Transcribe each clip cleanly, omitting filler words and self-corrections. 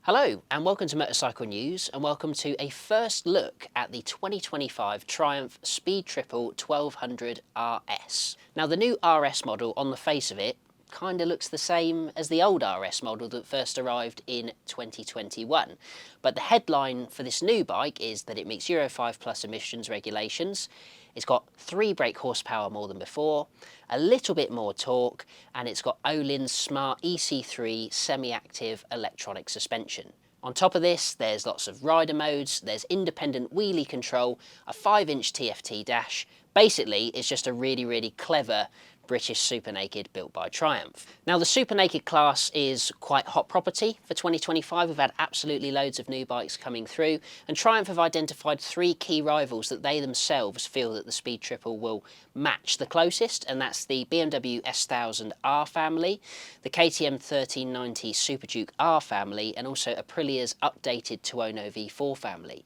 Hello and welcome to Motorcycle News and welcome to a first look at the 2025 Triumph Speed Triple 1200 RS. Now the new RS model on the face of it kind of looks the same as the old RS model that first arrived in 2021. But the headline for this new bike is that it meets Euro 5 Plus emissions regulations. It's got 3 brake horsepower more than before, a little bit more torque, and it's got Öhlins Smart EC3 semi-active electronic suspension. On top of this, there's lots of rider modes, there's independent wheelie control, a 5-inch TFT dash. Basically, it's just a really clever British Super Naked built by Triumph. Now the Super Naked class is quite hot property for 2025. We've had absolutely loads of new bikes coming through, and Triumph have identified 3 key rivals that they themselves feel that the Speed Triple will match the closest, and that's the BMW S1000 R family, the KTM 1390 Super Duke R family, and also Aprilia's updated Tuono V4 family.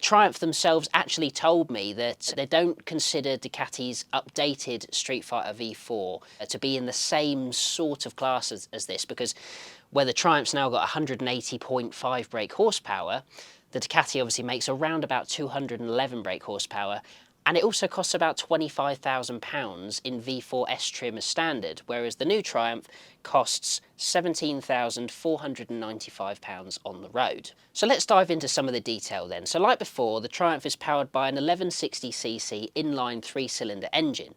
Triumph themselves actually told me that they don't consider Ducati's updated Street Fighter V4 to be in the same sort of class as this, because where the Triumph's now got 180.5 brake horsepower, the Ducati obviously makes around about 211 brake horsepower, and it also costs about £25,000 in V4S trim as standard, whereas the new Triumph costs £17,495 on the road. So let's dive into some of the detail then. So like before, the Triumph is powered by an 1160cc inline 3-cylinder engine.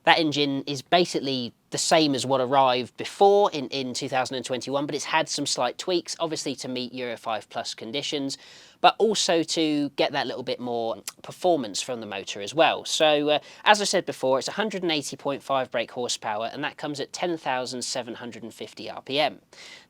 That engine is basically the same as what arrived before in 2021, but it's had some slight tweaks, obviously to meet Euro 5 Plus conditions, but also to get that little bit more performance from the motor as well. So as I said before, it's 180.5 brake horsepower, and that comes at 10,750 RPM.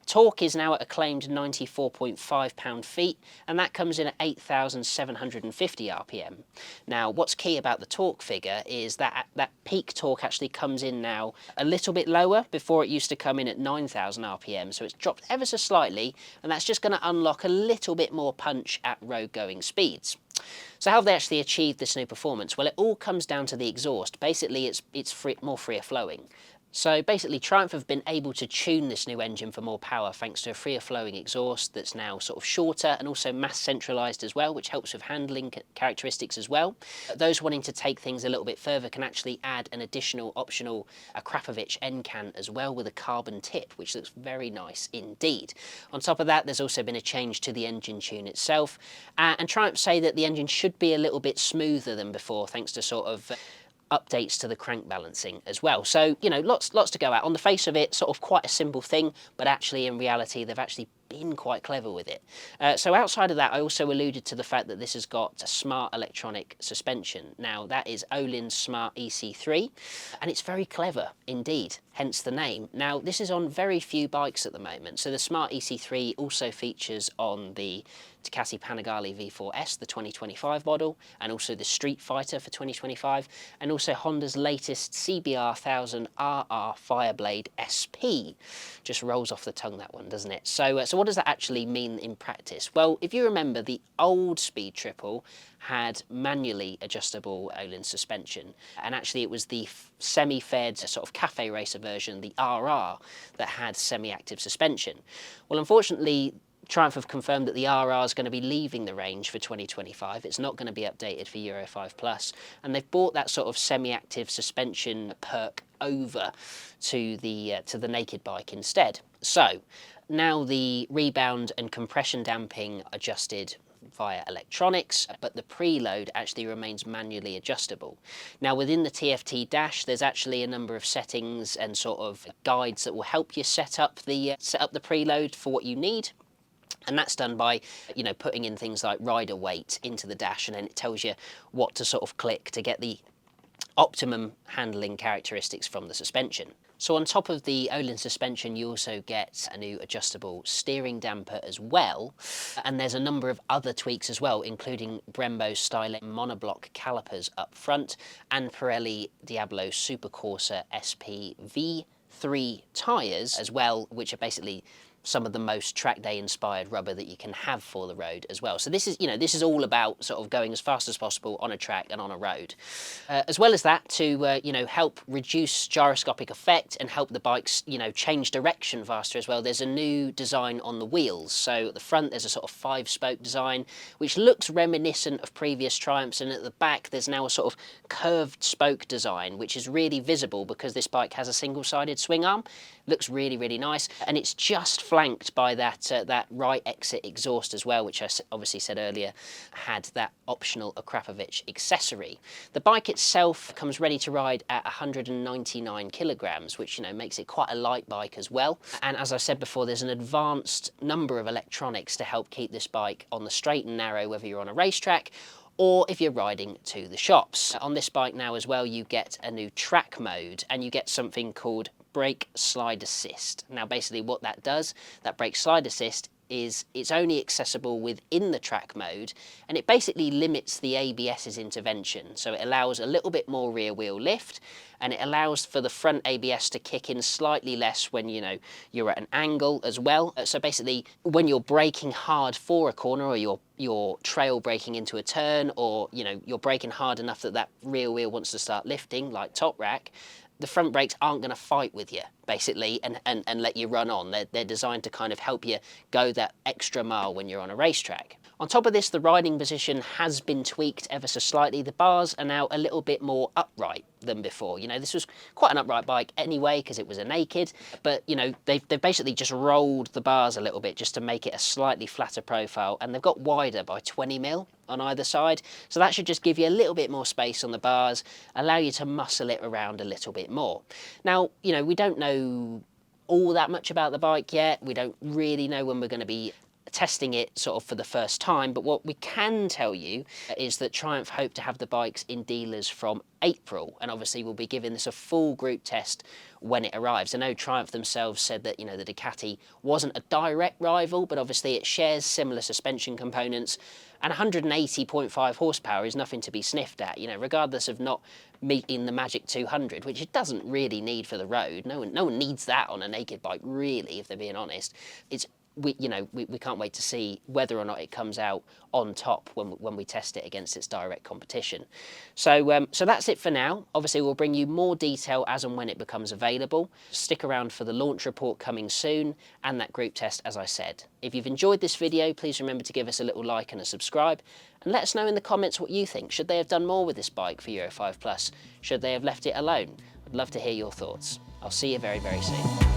Torque is now at a claimed 94.5 pound-feet, and that comes in at 8,750 RPM. Now, what's key about the torque figure is that peak torque actually comes in now a little bit lower. Before it used to come in at 9,000 RPM, so it's dropped ever so slightly, and that's just going to unlock a little bit more punch at road-going speeds. So how have they actually achieved this new performance? Well, it all comes down to the exhaust. Basically, it's more freer flowing. So basically, Triumph have been able to tune this new engine for more power thanks to a freer flowing exhaust that's now sort of shorter and also mass centralised as well, which helps with handling characteristics as well. Those wanting to take things a little bit further can actually add an additional optional Akrapovic end can as well with a carbon tip, which looks very nice indeed. On top of that, there's also been a change to the engine tune itself, and Triumph say that the engine should be a little bit smoother than before thanks to sort of updates to the crank balancing as well. So, you know, lots to go at. On the face of it, sort of quite a simple thing, but actually in reality they've actually been quite clever with it. So outside of that, I also alluded to the fact that this has got a smart electronic suspension. Now that is Öhlins Smart EC3, and it's very clever indeed, hence the name. Now this is on very few bikes at the moment, so the Smart EC3 also features on the Ducati Panigale V4S, the 2025 model, and also the Street Fighter for 2025, and also Honda's latest CBR 1000 RR Fireblade SP. Just rolls off the tongue, that one, doesn't it? So what does that actually mean in practice? Well, if you remember, the old Speed Triple had manually adjustable Öhlins suspension, and actually it was the semi-fed sort of cafe racer version, the RR, that had semi-active suspension. Well, unfortunately, Triumph have confirmed that the RR is going to be leaving the range for 2025. It's not going to be updated for Euro 5 Plus, and they've brought that sort of semi-active suspension perk over to the naked bike instead. So now the rebound and compression damping adjusted via electronics, but the preload actually remains manually adjustable. Now within the TFT dash, there's actually a number of settings and sort of guides that will help you set up the preload for what you need. And that's done by, you know, putting in things like rider weight into the dash, and then it tells you what to sort of click to get the optimum handling characteristics from the suspension. So on top of the Öhlins suspension, you also get a new adjustable steering damper as well. And there's a number of other tweaks as well, including Brembo styling monoblock calipers up front and Pirelli Diablo Supercorsa SP V3 tyres as well, which are basically some of the most track day inspired rubber that you can have for the road as well. So this is, this is all about sort of going as fast as possible on a track and on a road. As well as that, to help reduce gyroscopic effect and help the bikes change direction faster as well, there's a new design on the wheels. So at the front there's a sort of 5-spoke design which looks reminiscent of previous Triumphs, and at the back there's now a sort of curved spoke design which is really visible because this bike has a single-sided swing arm. Looks really, really nice, and it's just flanked by that right exit exhaust as well, which I obviously said earlier had that optional Akrapovic accessory. The bike itself comes ready to ride at 199 kilograms, which makes it quite a light bike as well. And as I said before, there's an advanced number of electronics to help keep this bike on the straight and narrow, whether you're on a racetrack or if you're riding to the shops. On this bike now as well, you get a new track mode, and you get something called brake slide assist. Now basically what that does, that brake slide assist, is it's only accessible within the track mode, and it basically limits the ABS's intervention. So it allows a little bit more rear wheel lift, and it allows for the front ABS to kick in slightly less when you're at an angle as well. So basically when you're braking hard for a corner, or you're trail braking into a turn, or you're braking hard enough that rear wheel wants to start lifting like top rack, the front brakes aren't going to fight with you, basically, and let you run on. They're designed to kind of help you go that extra mile when you're on a racetrack. On top of this, the riding position has been tweaked ever so slightly. The bars are now a little bit more upright than before. This was quite an upright bike anyway because it was a naked, but they've basically just rolled the bars a little bit just to make it a slightly flatter profile, and they've got wider by 20mm on either side. So that should just give you a little bit more space on the bars, allow you to muscle it around a little bit more. Now, we don't know all that much about the bike yet. We don't really know when we're going to be testing it sort of for the first time, but what we can tell you is that Triumph hope to have the bikes in dealers from April, and obviously we'll be giving this a full group test when it arrives. I know Triumph themselves said that the Ducati wasn't a direct rival, but obviously it shares similar suspension components, and 180.5 horsepower is nothing to be sniffed at, regardless of not meeting the magic 200, which it doesn't really need for the road. No one needs that on a naked bike, really, if they're being honest. We can't wait to see whether or not it comes out on top when we test it against its direct competition. So that's it for now. Obviously, we'll bring you more detail as and when it becomes available. Stick around for the launch report coming soon and that group test, as I said. If you've enjoyed this video, please remember to give us a little like and a subscribe, and let us know in the comments what you think. Should they have done more with this bike for Euro 5 Plus? Should they have left it alone? I'd love to hear your thoughts. I'll see you very, very soon.